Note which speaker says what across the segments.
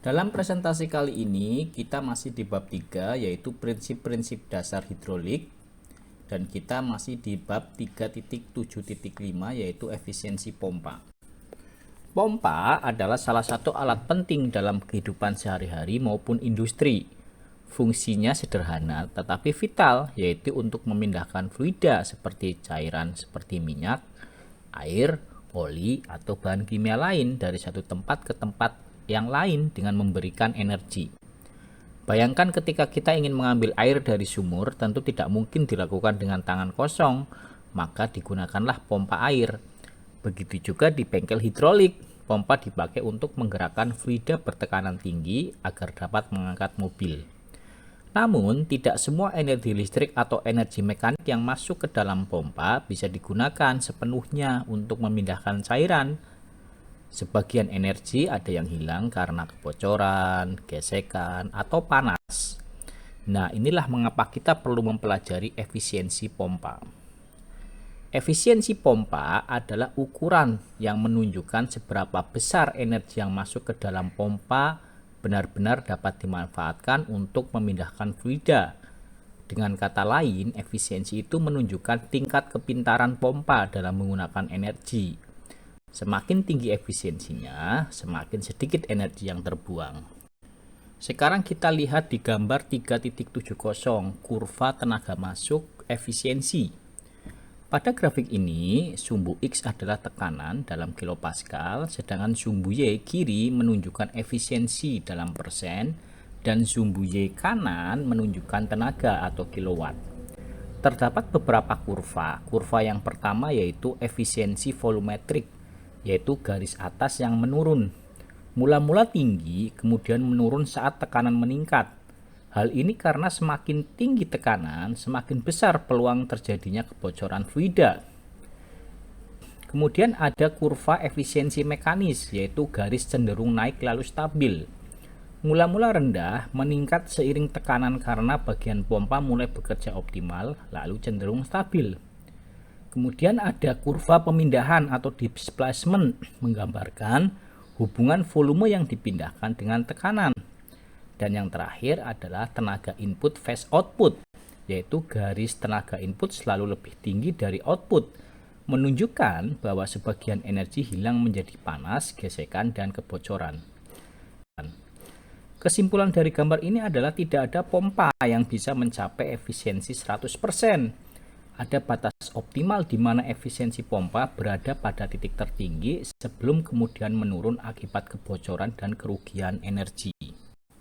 Speaker 1: Dalam presentasi kali ini kita masih di bab 3 yaitu prinsip-prinsip dasar hidrolik, dan kita masih di bab 3.7.5 yaitu efisiensi pompa. Pompa adalah salah satu alat penting dalam kehidupan sehari-hari maupun industri. Fungsinya sederhana tetapi vital, yaitu untuk memindahkan fluida seperti cairan seperti minyak, air, oli, atau bahan kimia lain dari satu tempat ke tempat yang lain dengan memberikan energi. Bayangkan ketika kita ingin mengambil air dari sumur, tentu tidak mungkin dilakukan dengan tangan kosong, maka digunakanlah pompa air. Begitu juga di bengkel hidrolik, pompa dipakai untuk menggerakkan fluida bertekanan tinggi agar dapat mengangkat mobil. Namun, tidak semua energi listrik atau energi mekanik yang masuk ke dalam pompa bisa digunakan sepenuhnya untuk memindahkan cairan. Sebagian energi ada yang hilang karena kebocoran, gesekan, atau panas. Nah, inilah mengapa kita perlu mempelajari efisiensi pompa. Efisiensi pompa adalah ukuran yang menunjukkan seberapa besar energi yang masuk ke dalam pompa benar-benar dapat dimanfaatkan untuk memindahkan fluida. Dengan kata lain, efisiensi itu menunjukkan tingkat kepintaran pompa dalam menggunakan energi. Semakin tinggi efisiensinya, semakin sedikit energi yang terbuang. Sekarang kita lihat di gambar 3.70, kurva tenaga masuk efisiensi. Pada grafik ini, sumbu X adalah tekanan dalam kilopascal, sedangkan sumbu Y kiri menunjukkan efisiensi dalam persen, dan sumbu Y kanan menunjukkan tenaga atau kilowatt. Terdapat beberapa kurva. Kurva yang pertama yaitu efisiensi volumetrik, yaitu garis atas yang menurun. Mula-mula tinggi, kemudian menurun saat tekanan meningkat. Hal ini karena semakin tinggi tekanan, semakin besar peluang terjadinya kebocoran fluida. Kemudian ada kurva efisiensi mekanis, yaitu garis cenderung naik lalu stabil. Mula-mula rendah, meningkat seiring tekanan karena bagian pompa mulai bekerja optimal, lalu cenderung stabil. Kemudian ada kurva pemindahan atau displacement, menggambarkan hubungan volume yang dipindahkan dengan tekanan. Dan yang terakhir adalah tenaga input versus output, yaitu garis tenaga input selalu lebih tinggi dari output, menunjukkan bahwa sebagian energi hilang menjadi panas, gesekan, dan kebocoran. Kesimpulan dari gambar ini adalah tidak ada pompa yang bisa mencapai efisiensi 100%. Ada batas optimal di mana efisiensi pompa berada pada titik tertinggi sebelum kemudian menurun akibat kebocoran dan kerugian energi.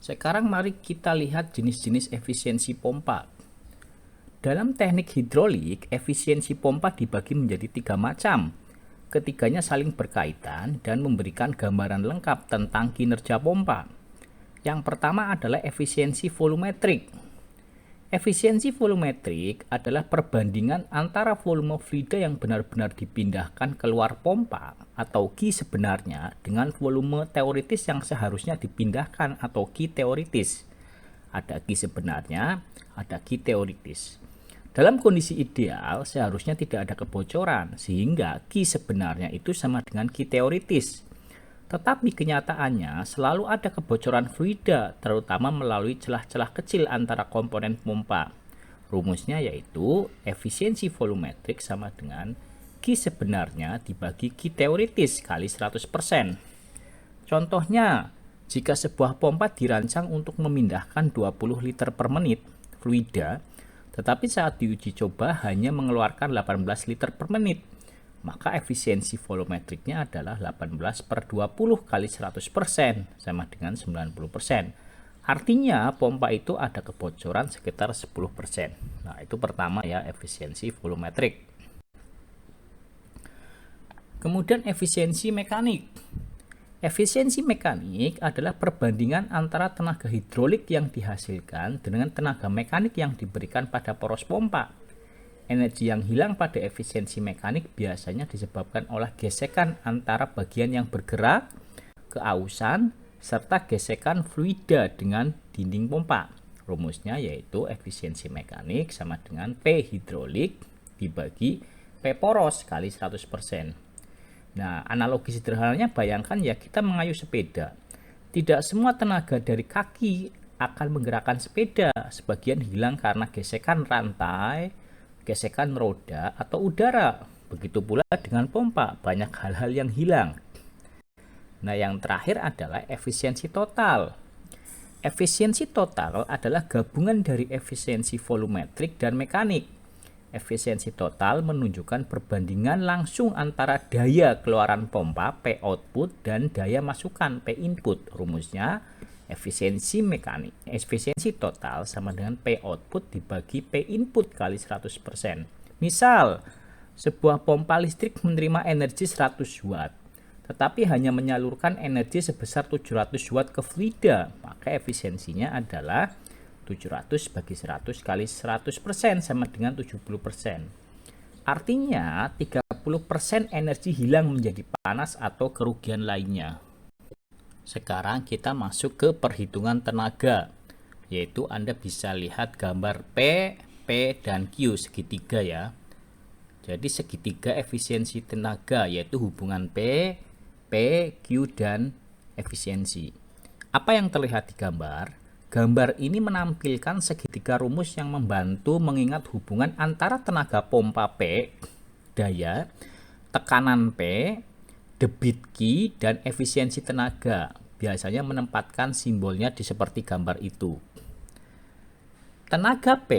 Speaker 1: Sekarang mari kita lihat jenis-jenis efisiensi pompa. Dalam teknik hidrolik, efisiensi pompa dibagi menjadi 3 macam. Ketiganya saling berkaitan dan memberikan gambaran lengkap tentang kinerja pompa. Yang pertama adalah efisiensi volumetrik. Efisiensi volumetrik adalah perbandingan antara volume fluida yang benar-benar dipindahkan keluar pompa atau Q sebenarnya dengan volume teoritis yang seharusnya dipindahkan atau Q teoritis. Ada Q sebenarnya, ada Q teoritis. Dalam kondisi ideal seharusnya tidak ada kebocoran sehingga Q sebenarnya itu sama dengan Q teoritis. Tetapi kenyataannya selalu ada kebocoran fluida, terutama melalui celah-celah kecil antara komponen pompa. Rumusnya yaitu efisiensi volumetrik sama dengan Q sebenarnya dibagi Q teoritis kali 100%. Contohnya, jika sebuah pompa dirancang untuk memindahkan 20 liter per menit fluida, tetapi saat diuji coba hanya mengeluarkan 18 liter per menit, maka efisiensi volumetriknya adalah 18/20 kali 100% sama dengan 90%. Artinya pompa itu ada kebocoran sekitar 10%. Nah, itu pertama ya, efisiensi volumetrik. Kemudian efisiensi mekanik. Efisiensi mekanik adalah perbandingan antara tenaga hidrolik yang dihasilkan dengan tenaga mekanik yang diberikan pada poros pompa. Energi yang hilang pada efisiensi mekanik biasanya disebabkan oleh gesekan antara bagian yang bergerak, keausan, serta gesekan fluida dengan dinding pompa. Rumusnya yaitu efisiensi mekanik sama dengan P hidrolik dibagi P poros kali 100%. Nah, analogi sederhananya bayangkan ya kita mengayuh sepeda. Tidak semua tenaga dari kaki akan menggerakkan sepeda, sebagian hilang karena gesekan rantai, gesekan roda, atau udara. Begitu pula dengan pompa, banyak hal-hal yang hilang. Nah, yang terakhir adalah efisiensi total. Efisiensi total adalah gabungan dari efisiensi volumetrik dan mekanik. Efisiensi total menunjukkan perbandingan langsung antara daya keluaran pompa P output dan daya masukan P input. Rumusnya efisiensi total sama dengan P output dibagi P input kali 100%. Misal, sebuah pompa listrik menerima energi 100 watt, tetapi hanya menyalurkan energi sebesar 700 watt ke fluida, maka efisiensinya adalah 700 bagi 100 kali 100% sama dengan 70%. Artinya 30% energi hilang menjadi panas atau kerugian lainnya. Sekarang kita masuk ke perhitungan tenaga, yaitu Anda bisa lihat gambar P, P, dan Q segitiga ya. Jadi segitiga efisiensi tenaga, yaitu hubungan P, Q, dan efisiensi. Apa yang terlihat di gambar? Gambar ini menampilkan segitiga rumus yang membantu mengingat hubungan antara tenaga pompa P, daya, tekanan P, debit Q, dan efisiensi tenaga. Biasanya menempatkan simbolnya di seperti gambar itu. Tenaga P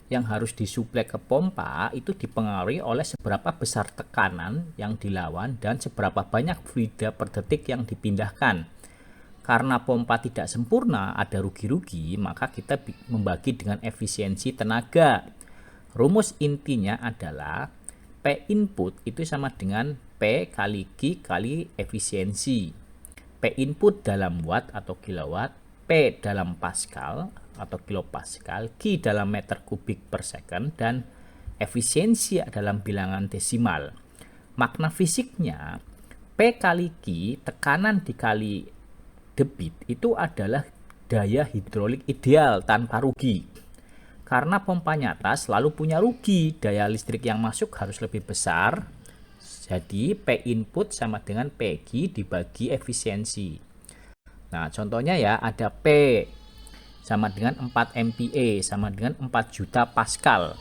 Speaker 1: yang harus disuplai ke pompa itu dipengaruhi oleh seberapa besar tekanan yang dilawan dan seberapa banyak fluida per detik yang dipindahkan. Karena pompa tidak sempurna, ada rugi-rugi, maka kita membagi dengan efisiensi tenaga. Rumus intinya adalah P input itu sama dengan P kali Q kali efisiensi. P input dalam watt atau kilowatt, P dalam pascal atau kilopascal, Q dalam meter kubik per second, dan efisiensi dalam bilangan desimal. Makna fisiknya, P kali Q, tekanan dikali debit, itu adalah daya hidrolik ideal tanpa rugi. Karena pompa nyata selalu punya rugi, daya listrik yang masuk harus lebih besar. Jadi P input sama dengan PQ dibagi efisiensi. Nah, contohnya ya, ada P sama dengan 4 MPa sama dengan 4 juta Pascal.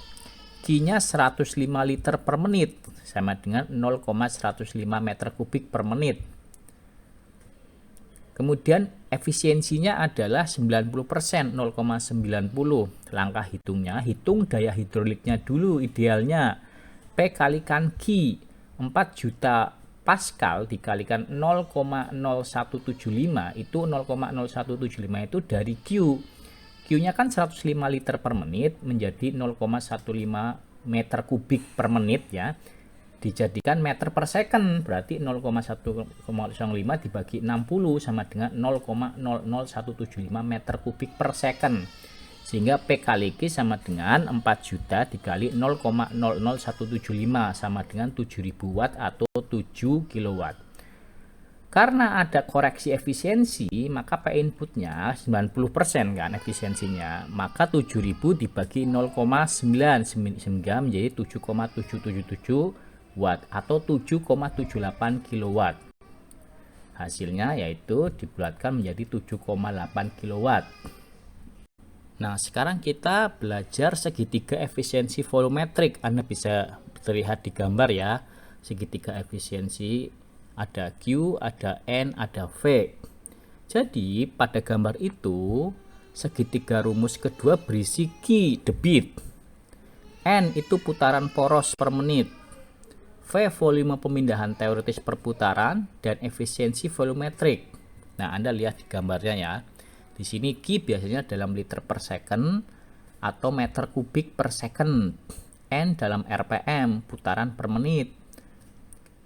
Speaker 1: Q-nya 105 liter per menit sama dengan 0,105 meter kubik per menit. Kemudian efisiensinya adalah 90%, 0,90. Langkah hitungnya, hitung daya hidroliknya dulu idealnya. P kalikan Q, 4 juta Pascal dikalikan 0,0175, itu 0,0175 itu dari Q. Q-nya kan 105 liter per menit menjadi 0,15 meter kubik per menit ya. Dijadikan meter per second, berarti 0,105 dibagi 60 sama dengan 0,00175 meter kubik per second. Sehingga P kali Q sama dengan 4 juta dikali 0,00175 sama dengan 7000 watt atau 7 kilowatt. Karena ada koreksi efisiensi, maka P inputnya 90% kan efisiensinya. Maka 7000 dibagi 0,9 sehingga menjadi 7,777 watt atau 7,78 kilowatt. Hasilnya yaitu dibulatkan menjadi 7,8 kilowatt. Nah, sekarang kita belajar segitiga efisiensi volumetrik. Anda bisa terlihat di gambar ya. Segitiga efisiensi ada Q, ada N, ada V. Jadi, pada gambar itu segitiga rumus kedua berisi Q debit, N itu putaran poros per menit, V volume pemindahan teoritis per putaran, dan efisiensi volumetrik. Nah, Anda lihat di gambarnya ya. Di sini Q biasanya dalam liter per second atau meter kubik per second. N dalam RPM, putaran per menit.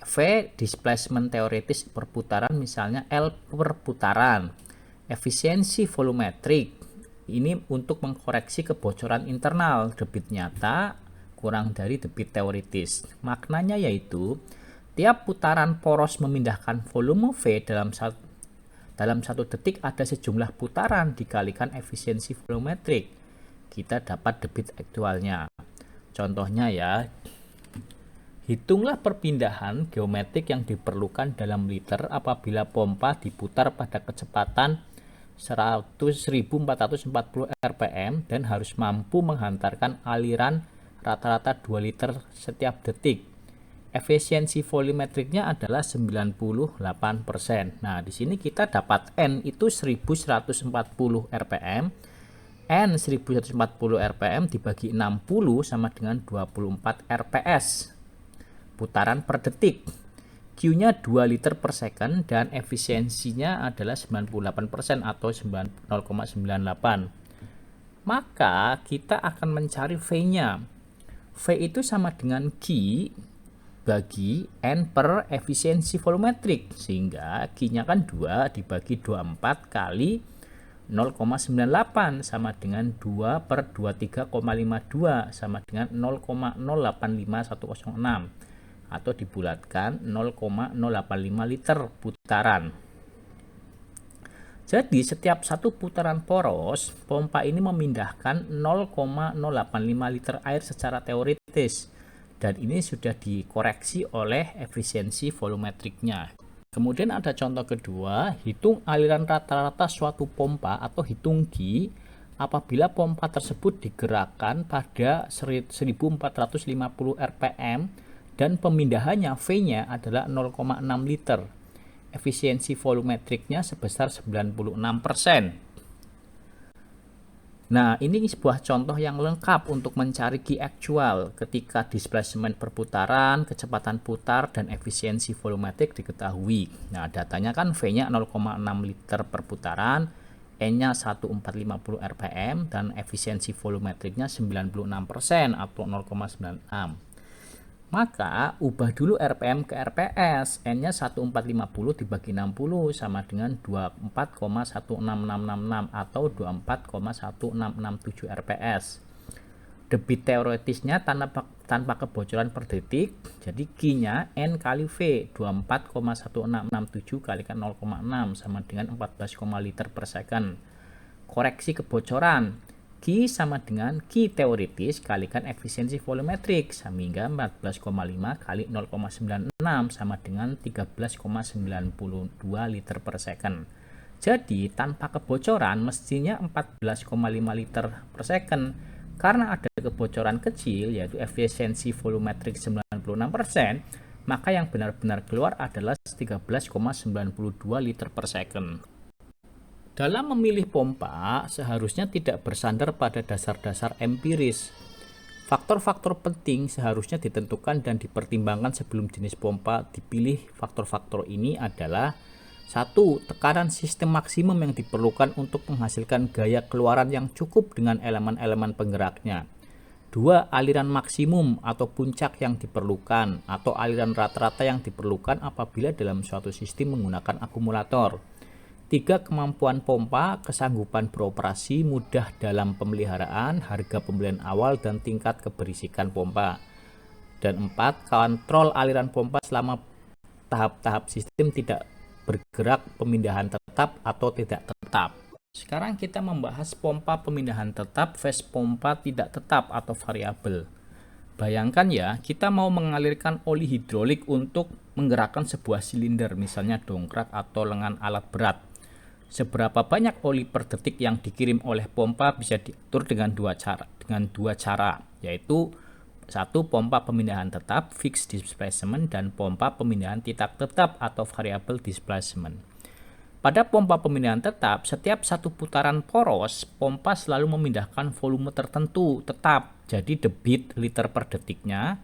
Speaker 1: V displacement teoritis per putaran, misalnya L per putaran. Efisiensi volumetrik ini untuk mengkoreksi kebocoran internal, debit nyata kurang dari debit teoritis. Maknanya yaitu tiap putaran poros memindahkan volume V dalam satu detik ada sejumlah putaran dikalikan efisiensi volumetrik. Kita dapat debit aktualnya. Contohnya ya, Hitunglah perpindahan geometrik yang diperlukan dalam liter apabila pompa diputar pada kecepatan 1440 rpm dan harus mampu menghantarkan aliran rata-rata 2 liter setiap detik. Efisiensi volumetriknya adalah 98%. Nah, di sini kita dapat N itu 1140 rpm. N 1140 rpm dibagi 60 sama dengan 24 rps. Putaran per detik. Q-nya 2 liter per second dan efisiensinya adalah 98% atau 0,98. Maka kita akan mencari V-nya. V itu sama dengan Q bagi N per efisiensi volumetrik. Sehingga Q-nya kan 2 dibagi 24 kali 0,98 sama dengan 2 per 23,52 sama dengan 0,085106. Atau dibulatkan 0,085 liter putaran. Jadi setiap satu putaran poros, pompa ini memindahkan 0,085 liter air secara teoritis, dan ini sudah dikoreksi oleh efisiensi volumetriknya. Kemudian ada contoh kedua, hitung aliran rata-rata suatu pompa atau hitung Q apabila pompa tersebut digerakkan pada 1450 rpm dan pemindahannya V-nya adalah 0,6 liter. Efisiensi volumetriknya sebesar 96%. Nah, ini sebuah contoh yang lengkap untuk mencari Q actual ketika displacement per putaran, kecepatan putar, dan efisiensi volumetrik diketahui. Nah, datanya kan V-nya 0,6 liter per putaran, N-nya 1450 rpm, dan efisiensi volumetriknya 96% atau 0,96. Maka ubah dulu RPM ke RPS. N-nya 1450 dibagi 60 sama dengan 24,16666 atau 24,1667 RPS. Debit teoretisnya tanpa kebocoran per detik. Jadi Q-nya N kali V, 24,1667 kalikan 0,6 sama dengan 14, liter per second. Koreksi kebocoran. Q sama dengan Q teoritis kalikan efisiensi volumetrik, sehingga 14,5 kali 0,96 sama dengan 13,92 liter per second. Jadi tanpa kebocoran mestinya 14,5 liter per second. Karena ada kebocoran kecil yaitu efisiensi volumetrik 96%, maka yang benar-benar keluar adalah 13,92 liter per second. Dalam memilih pompa, seharusnya tidak bersandar pada dasar-dasar empiris. Faktor-faktor penting seharusnya ditentukan dan dipertimbangkan sebelum jenis pompa dipilih. Faktor-faktor ini adalah: 1. Tekanan sistem maksimum yang diperlukan untuk menghasilkan gaya keluaran yang cukup dengan elemen-elemen penggeraknya. 2. Aliran maksimum atau puncak yang diperlukan atau aliran rata-rata yang diperlukan apabila dalam suatu sistem menggunakan akumulator. 3. Kemampuan pompa, kesanggupan beroperasi, mudah dalam pemeliharaan, harga pembelian awal, dan tingkat keberisikan pompa. Dan 4. Kontrol aliran pompa selama tahap-tahap sistem tidak bergerak, pemindahan tetap atau tidak tetap. Sekarang kita membahas pompa pemindahan tetap versus pompa tidak tetap atau variabel. Bayangkan ya, kita mau mengalirkan oli hidrolik untuk menggerakkan sebuah silinder, misalnya dongkrak atau lengan alat berat. Seberapa banyak oli per detik yang dikirim oleh pompa bisa diatur dengan dua cara, yaitu 1. Pompa pemindahan tetap fixed displacement dan pompa pemindahan tidak tetap atau variable displacement. Pada pompa pemindahan tetap, setiap satu putaran poros, pompa selalu memindahkan volume tertentu tetap. Jadi debit liter per detiknya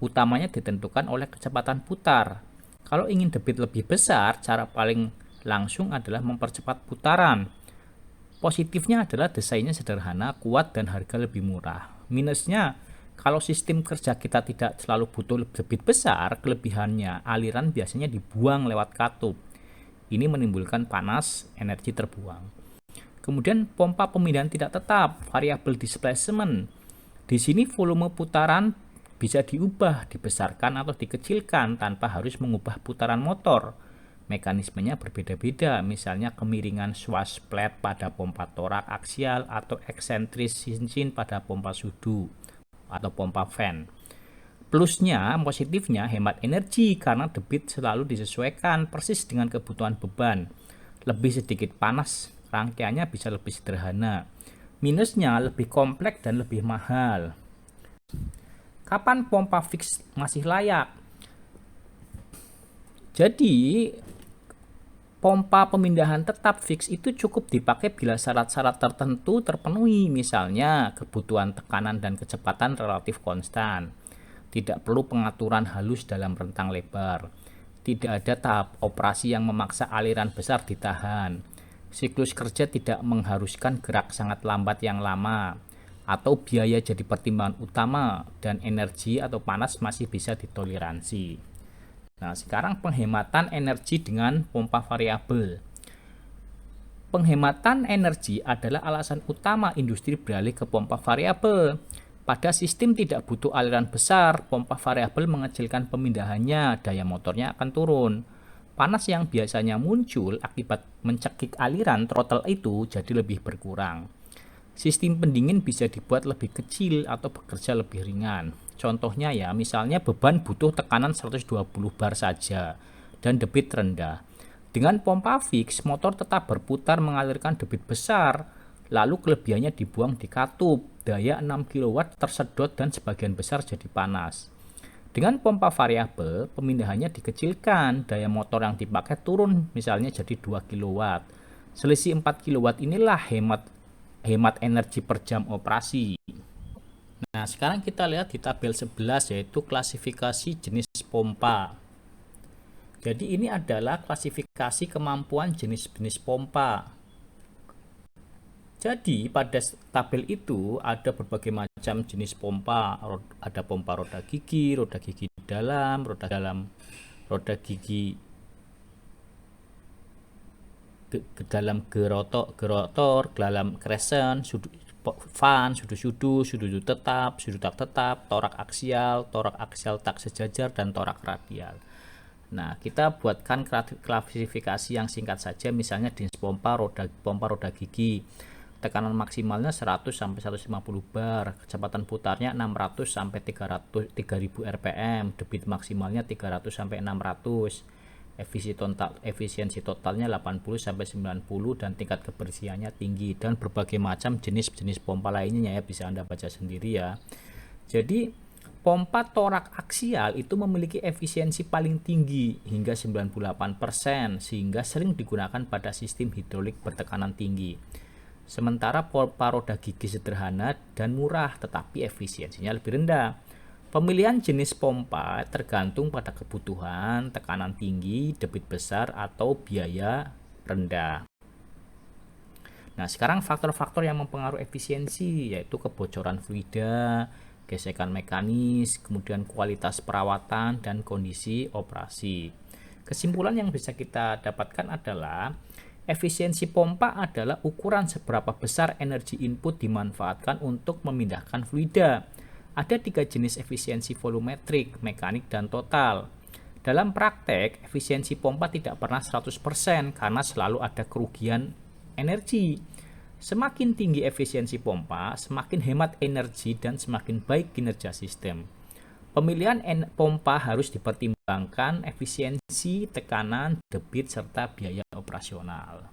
Speaker 1: utamanya ditentukan oleh kecepatan putar. Kalau ingin debit lebih besar, cara paling langsung adalah mempercepat putaran. Positifnya adalah desainnya sederhana, kuat, dan harga lebih murah. Minusnya, kalau sistem kerja kita tidak selalu butuh debit besar, kelebihannya aliran biasanya dibuang lewat katup. Ini menimbulkan panas, energi terbuang. Kemudian pompa pemindahan tidak tetap, variable displacement. Di sini volume putaran bisa diubah, dibesarkan atau dikecilkan tanpa harus mengubah putaran motor. Mekanismenya berbeda-beda, misalnya kemiringan swash plate pada pompa torak aksial atau eksentris cincin pada pompa sudu atau pompa fan. Plusnya, positifnya hemat energi karena debit selalu disesuaikan persis dengan kebutuhan beban. Lebih sedikit panas, rangkaiannya bisa lebih sederhana. Minusnya lebih kompleks dan lebih mahal. Kapan pompa fix masih layak? Jadi, pompa pemindahan tetap fix itu cukup dipakai bila syarat-syarat tertentu terpenuhi, misalnya kebutuhan tekanan dan kecepatan relatif konstan. Tidak perlu pengaturan halus dalam rentang lebar. Tidak ada tahap operasi yang memaksa aliran besar ditahan. Siklus kerja tidak mengharuskan gerak sangat lambat yang lama, atau biaya jadi pertimbangan utama, dan energi atau panas masih bisa ditoleransi. Nah, sekarang penghematan energi dengan pompa variabel. Penghematan energi adalah alasan utama industri beralih ke pompa variabel. Pada sistem tidak butuh aliran besar, pompa variabel mengecilkan pemindahannya, daya motornya akan turun. Panas yang biasanya muncul akibat mencekik aliran throttle itu jadi lebih berkurang. Sistem pendingin bisa dibuat lebih kecil atau bekerja lebih ringan. Contohnya ya, misalnya beban butuh tekanan 120 bar saja dan debit rendah. Dengan pompa fix, motor tetap berputar mengalirkan debit besar, lalu kelebihannya dibuang di katup. Daya 6 kW tersedot dan sebagian besar jadi panas. Dengan pompa variabel, pemindahannya dikecilkan, daya motor yang dipakai turun misalnya jadi 2 kW. Selisih 4 kW inilah hemat energi per jam operasi. Nah, sekarang kita lihat di tabel 11 yaitu klasifikasi jenis pompa. Jadi ini adalah klasifikasi kemampuan jenis-jenis pompa. Jadi pada tabel itu ada berbagai macam jenis pompa. Ada pompa roda gigi dalam, roda gigi dalam gerotor, dalam crescent, fan, sudut tetap, sudut tak tetap, torak aksial tak sejajar, dan torak radial. Nah, kita buatkan klasifikasi yang singkat saja, misalnya jenis pompa roda gigi. Tekanan maksimalnya 100 sampai 150 bar, kecepatan putarnya 600 sampai 3000 rpm, debit maksimalnya 300 sampai 600. Efisiensi totalnya 80 sampai 90 dan tingkat kebersihannya tinggi, dan berbagai macam jenis-jenis pompa lainnya ya, bisa Anda baca sendiri ya. Jadi pompa torak aksial itu memiliki efisiensi paling tinggi hingga 98%, sehingga sering digunakan pada sistem hidrolik bertekanan tinggi. Sementara pompa roda gigi sederhana dan murah tetapi efisiensinya lebih rendah. Pemilihan jenis pompa tergantung pada kebutuhan, tekanan tinggi, debit besar, atau biaya rendah. Nah, sekarang faktor-faktor yang mempengaruhi efisiensi yaitu kebocoran fluida, gesekan mekanis, kemudian kualitas perawatan, dan kondisi operasi. Kesimpulan yang bisa kita dapatkan adalah efisiensi pompa adalah ukuran seberapa besar energi input dimanfaatkan untuk memindahkan fluida. Ada 3 jenis efisiensi: volumetrik, mekanik, dan total. Dalam praktek, efisiensi pompa tidak pernah 100% karena selalu ada kerugian energi. Semakin tinggi efisiensi pompa, semakin hemat energi dan semakin baik kinerja sistem. Pemilihan pompa harus dipertimbangkan efisiensi, tekanan, debit, serta biaya operasional.